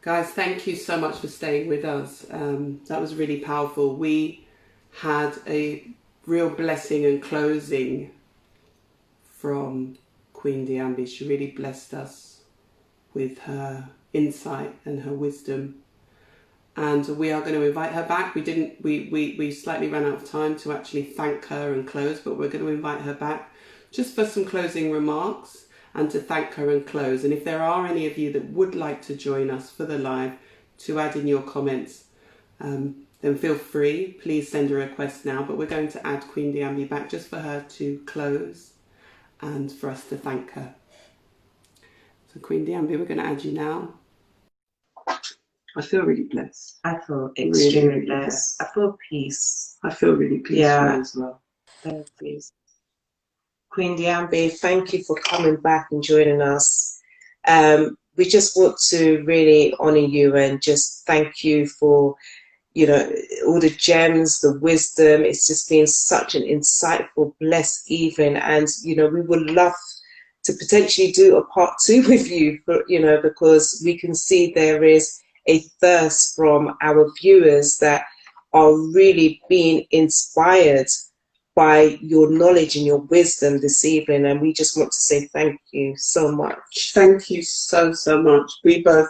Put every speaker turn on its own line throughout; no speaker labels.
Guys, thank you so much for staying with us. That was really powerful. We had a real blessing and closing from Queen Diambi. She really blessed us with her insight and her wisdom. And we are going to invite her back. We slightly ran out of time to actually thank her and close, but we're going to invite her back just for some closing remarks and to thank her and close. And if there are any of you that would like to join us for the live, to add in your comments, then feel free. Please send a request now. But we're going to add Queen Diambi back just for her to close and for us to thank her. So Queen Diambi, we're going to add you now. I feel really blessed.
I feel extremely blessed. I feel peace.
I feel really peaceful as well.
Peace. Queen Diambi, thank you for coming back and joining us. We just want to really honor you and just thank you for, all the gems, the wisdom. It's just been such an insightful, blessed evening. And, we would love to potentially do a part 2 with you, because we can see there is a thirst from our viewers that are really being inspired by your knowledge and your wisdom this evening, and we just want to say thank you so much.
Thank you so much. We both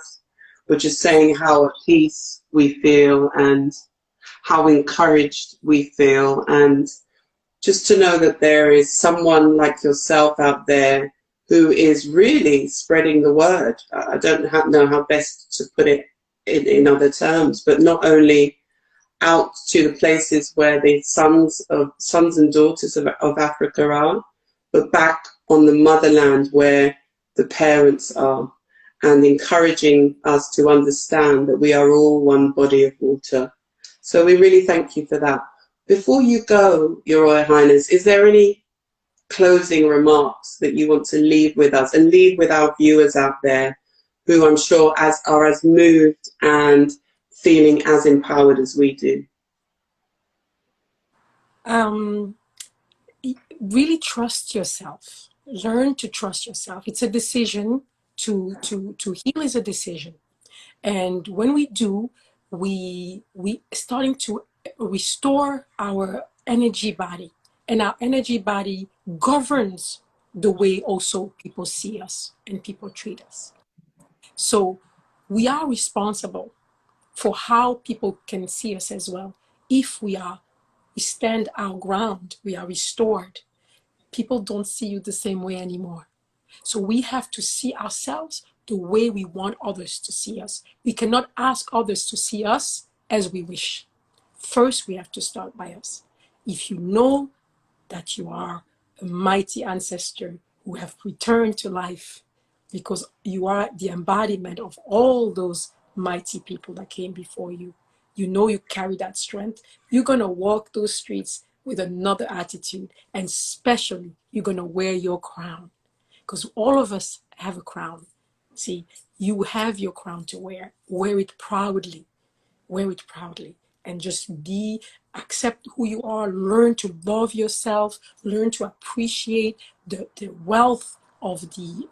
were just saying how at peace we feel and how encouraged we feel, and just to know that there is someone like yourself out there who is really spreading the word. I don't know how best to put it in other terms, but not only out to the places where the sons and daughters of Africa are, but back on the motherland where the parents are, and encouraging us to understand that we are all one body of water. So we really thank you for that. Before you go, Your Royal Highness, is there any closing remarks that you want to leave with us and leave with our viewers out there who I'm sure are as moved and feeling as empowered as we do?
Really trust yourself. Learn to trust yourself. It's a decision. To heal is a decision. And when we do, we starting to restore our energy body. And our energy body governs the way also people see us and people treat us. So we are responsible for how people can see us as well. If we stand our ground, we are restored. People don't see you the same way anymore. So we have to see ourselves the way we want others to see us. We cannot ask others to see us as we wish. First, we have to start by us. If you know that you are a mighty ancestor who have returned to life, because you are the embodiment of all those mighty people that came before you, you know you carry that strength, you're going to walk those streets with another attitude, and especially you're going to wear your crown, because all of us have a crown. See, you have your crown to wear. Wear it proudly. Wear it proudly. And just accept who you are. Learn to love yourself. Learn to appreciate the wealth of the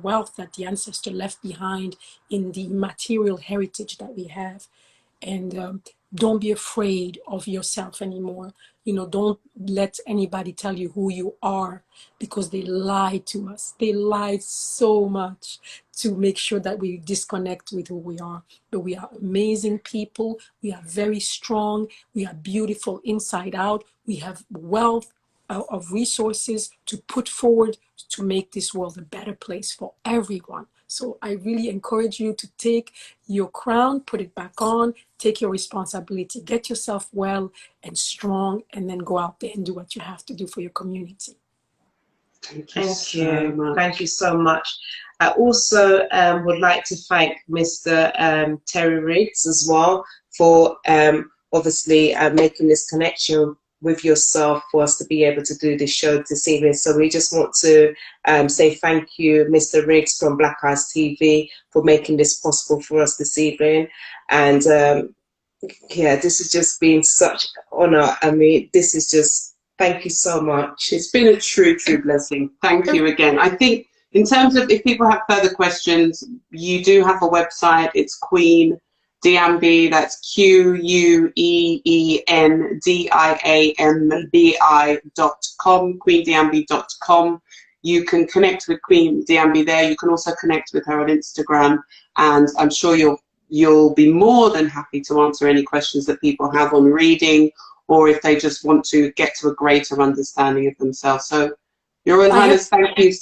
wealth that the ancestor left behind in the material heritage that we have. And don't be afraid of yourself anymore. Don't let anybody tell you who you are, because they lied to us. They lied so much to make sure that we disconnect with who we are. But we are amazing people. We are very strong. We are beautiful inside out. We have wealth of resources to put forward to make this world a better place for everyone. So I really encourage you to take your crown, put it back on, take your responsibility, get yourself well and strong, and then go out there and do what you have to do for your community.
Thank you. Thank you so much. I also would like to thank Mr. Terry Riggs as well for obviously making this connection with yourself for us to be able to do this show this evening. So we just want to say thank you, Mr. Riggs from Black Eyes TV, for making this possible for us this evening. And yeah, this has just been such an honor. I mean, this is just, thank you so much.
It's been a true blessing. Thank you again. I think in terms of if people have further questions, you do have a website. It's Queen Diambi. That's QueenDiambi.com. QueenDiambi.com. You can connect with Queen Diambi there. You can also connect with her on Instagram, and I'm sure you'll be more than happy to answer any questions that people have on reading, or if they just want to get to a greater understanding of themselves. So, Your Royal Highness, thank you.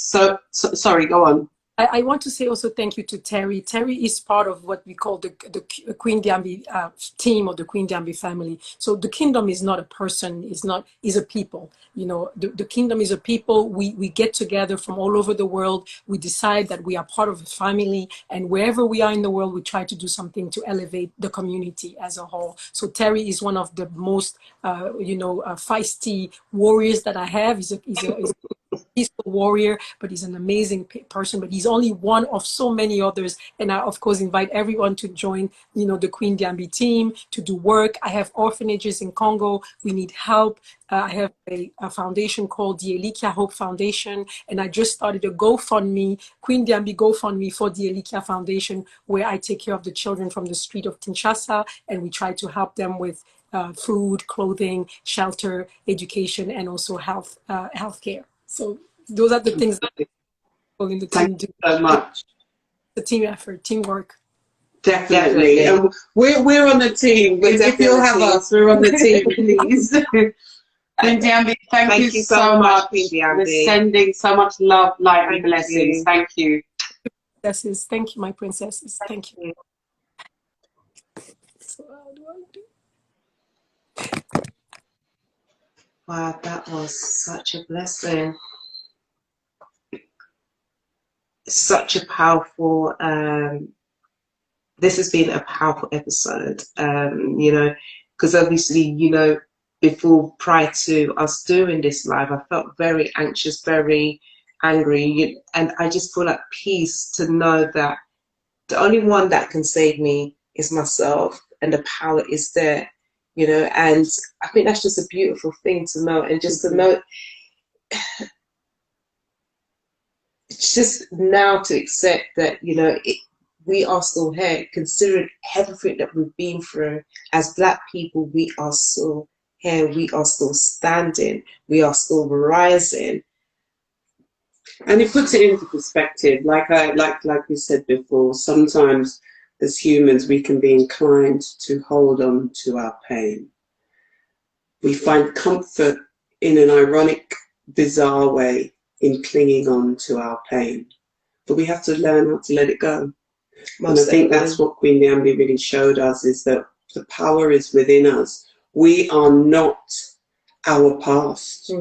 Sorry, go on.
I want to say also thank you to Terry. Terry is part of what we call the Queen Diambi team, or the Queen Diambi family. So the kingdom is not a person, is a people. You know, the kingdom is a people. We get together from all over the world. We decide that we are part of a family, and wherever we are in the world, we try to do something to elevate the community as a whole. So Terry is one of the most, feisty warriors that I have. He's a peaceful warrior, but he's an amazing person. But he's only one of so many others. And I, of course, invite everyone to join, the Queen Diambi team to do work. I have orphanages in Congo. We need help. I have a foundation called the Elikia Hope Foundation, and I just started a GoFundMe, Queen Diambi GoFundMe for the Elikia Foundation, where I take care of the children from the street of Kinshasa, and we try to help them with food, clothing, shelter, education, and also healthcare. So those are the things that people in the team do.
Thank you so much.
The team effort, teamwork.
Definitely. We're on the team. If you'll have us, we're on the team, please. Queen Diambi, thank you so much for sending so much love, light, and blessings. Thank you.
Princesses. Thank you, my princesses. Thank you. So how do I do?
Wow, that was such a blessing. Such a powerful, this has been a powerful episode, because obviously, prior to us doing this live, I felt very anxious, very angry, and I just feel at peace to know that the only one that can save me is myself, and the power is there. And I think that's just a beautiful thing to know, and just to know, it's just now to accept that, we are still here, considering everything that we've been through. As Black people, we are still here, we are still standing, we are still rising.
And it puts it into perspective, like we said before, sometimes as humans, we can be inclined to hold on to our pain. We find comfort in an ironic, bizarre way in clinging on to our pain. But we have to learn how to let it go. And I think that's what Queen Diambi really showed us, is that the power is within us. We are not our past.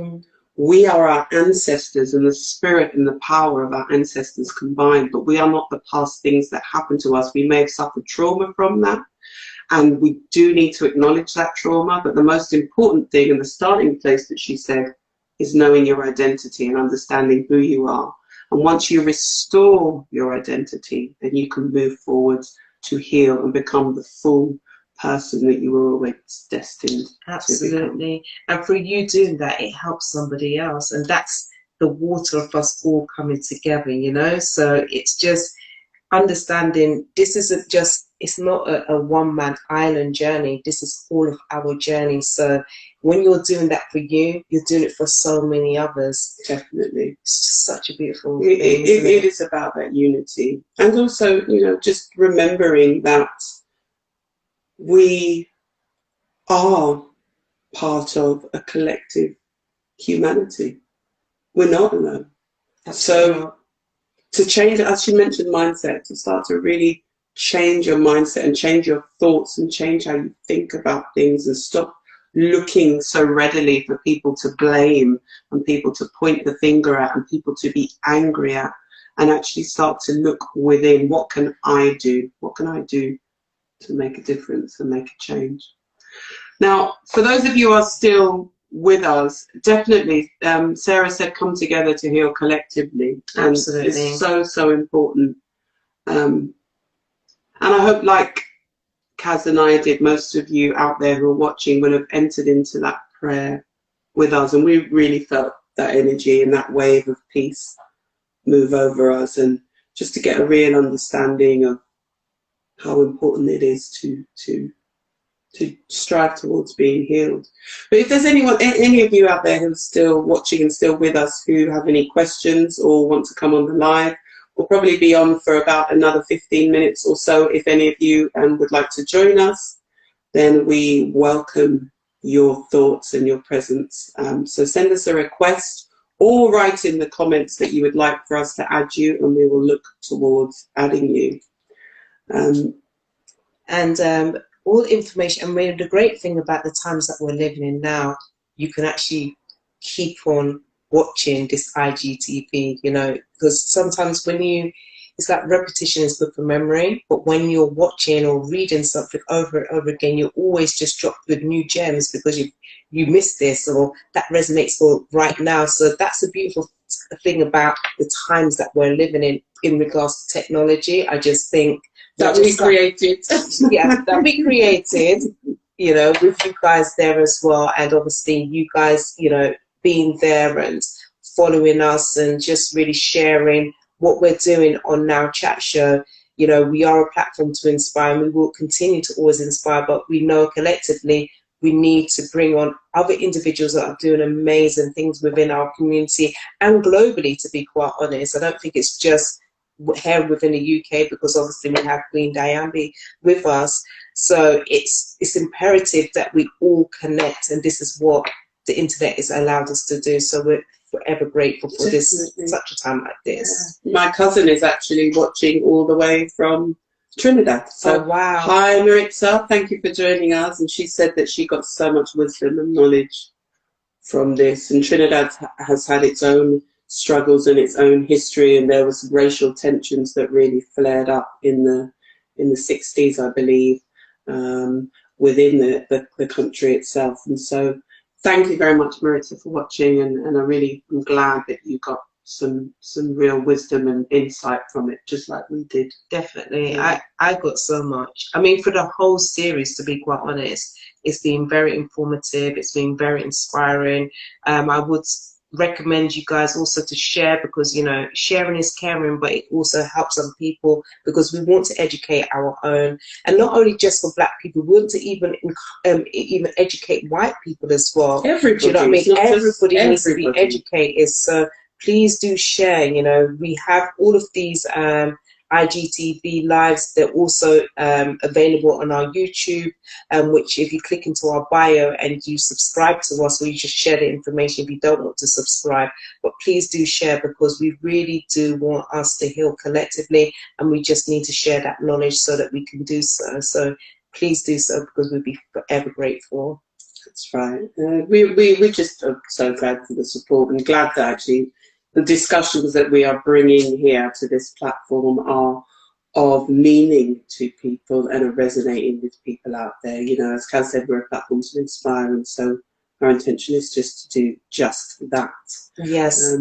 We are our ancestors, and the spirit and the power of our ancestors combined, but we are not the past things that happened to us. We may have suffered trauma from that, and we do need to acknowledge that trauma, but the most important thing, and the starting place that she said, is knowing your identity and understanding who you are. And once you restore your identity, then you can move forward to heal and become the full person that you were always destined to become.
And for you doing that, it helps somebody else, and that's the water of us all coming together, so it's just understanding this isn't just, it's not a one-man island journey, this is all of our journey. So when you're doing that for you, you're doing it for so many others.
Definitely.
It's just such a beautiful thing.
It is about that unity, and also just remembering that we are part of a collective humanity. We're not alone. So to change, as you mentioned, mindset, to start to really change your mindset and change your thoughts and change how you think about things, and stop looking so readily for people to blame and people to point the finger at and people to be angry at, and actually start to look within. What can I do? What can I do to make a difference and make a change? Now, for those of you who are still with us, definitely, Sarah said, come together to heal collectively. And
absolutely.
It's so important. And I hope, like Kaz and I did, most of you out there who are watching will have entered into that prayer with us, and we really felt that energy and that wave of peace move over us, and just to get a real understanding of how important it is to strive towards being healed. But if there's any of you out there who's still watching and still with us, who have any questions or want to come on the live, we'll probably be on for about another 15 minutes or so. If any of you would like to join us, then we welcome your thoughts and your presence. So send us a request or write in the comments that you would like for us to add you, and we will look towards adding you.
All information, and really the great thing about the times that we're living in now, you can actually keep on watching this IGTV, you know, because sometimes it's like repetition is good for memory, but when you're watching or reading something over and over again, you're always just dropped with new gems because you missed this, or that resonates for right now. So that's a beautiful thing about the times that we're living in regards to technology. I just think
that we created.
Yeah, that we created, you know, with you guys there as well. And obviously you guys, you know, being there and following us and just really sharing what we're doing on Now Chat Show. You know, we are a platform to inspire, and we will continue to always inspire, but we know collectively we need to bring on other individuals that are doing amazing things within our community and globally, to be quite honest. I don't think it's just here within the UK, because obviously we have Queen Diambi with us. So it's imperative that we all connect, and this is what the internet has allowed us to do. So we're forever grateful for such a time like this.
Yeah. My cousin is actually watching all the way from Trinidad. So,
oh, wow.
Hi Maritza, thank you for joining us. And she said that she got so much wisdom and knowledge from this. And Trinidad has had its own struggles and its own history, and there was racial tensions that really flared up in the 60s, I believe, within the country itself. And so thank you very much, Maritza, for watching, and I really am glad that you got some real wisdom and insight from it, just like we did.
Definitely. Yeah. I got so much. I mean, for the whole series, to be quite honest, it's been very informative, it's been very inspiring. I would recommend you guys also to share, because, you know, sharing is caring, but it also helps other people, because we want to educate our own, and not only just for Black people, we want to even educate white people as well.
Everybody,
do you know what I mean? Everybody needs to be educated. So please do share. You know, we have all of these IGTV lives. They're also available on our YouTube, which if you click into our bio and you subscribe to us, or you just share the information if you don't want to subscribe. But please do share, because we really do want us to heal collectively, and we just need to share that knowledge so that we can do so. So please do so, because we'll be forever grateful.
That's right. We just are so glad for the support, and glad that actually the discussions that we are bringing here to this platform are of meaning to people and are resonating with people out there. You know, as Kaz said, we're a platform to inspire, and so our intention is just to do just that.
Yes.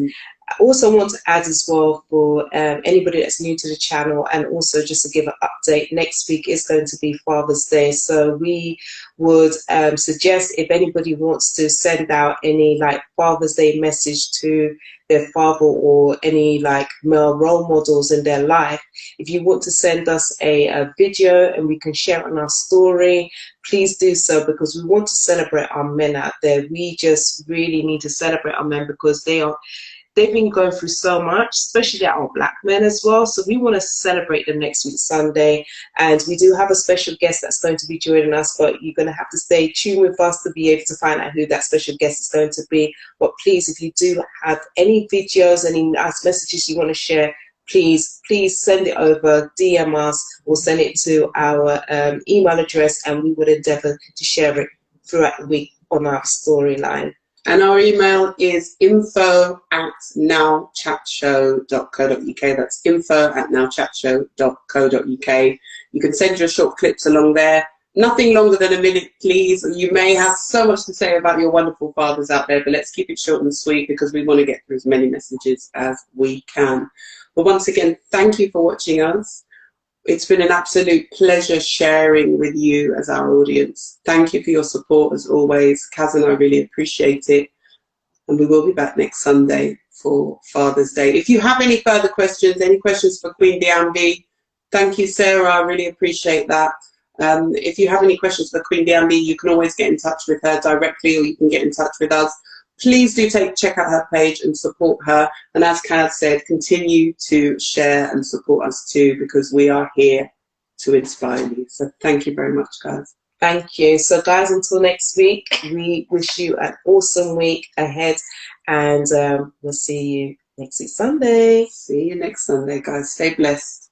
I also want to add as well, for anybody that's new to the channel, and also just to give an update, next week is going to be Father's Day. So we would suggest, if anybody wants to send out any like Father's Day message to their father, or any like male role models in their life, if you want to send us a video and we can share it on our story, please do so, because we want to celebrate our men out there. We just really need to celebrate our men, because they've been going through so much, especially our Black men as well. So we want to celebrate them next week, Sunday. And we do have a special guest that's going to be joining us, but you're going to have to stay tuned with us to be able to find out who that special guest is going to be. But please, if you do have any videos, any nice messages you want to share, please send it over, DM us, or send it to our email address, and we would endeavour to share it throughout the week on our storyline.
And our email is info@nowchatshow.co.uk. That's info@nowchatshow.co.uk. You can send your short clips along there. Nothing longer than a minute, please. You may have so much to say about your wonderful fathers out there, but let's keep it short and sweet, because we want to get through as many messages as we can. But once again, thank you for watching us. It's been an absolute pleasure sharing with you as our audience. Thank you for your support as always. Kaz and I really appreciate it. And we will be back next Sunday for wonderful Father's Day. If you have any further questions, any questions for Queen Diambi, thank you, Sarah. I really appreciate that. If you have any questions for Queen Diambi, you can always get in touch with her directly, or you can get in touch with us. Please do check out her page and support her. And as Kaz said, continue to share and support us too, because we are here to inspire you. So thank you very much, guys.
Thank you. So guys, until next week, we wish you an awesome week ahead, and we'll see you next week Sunday.
See you next Sunday, guys. Stay blessed.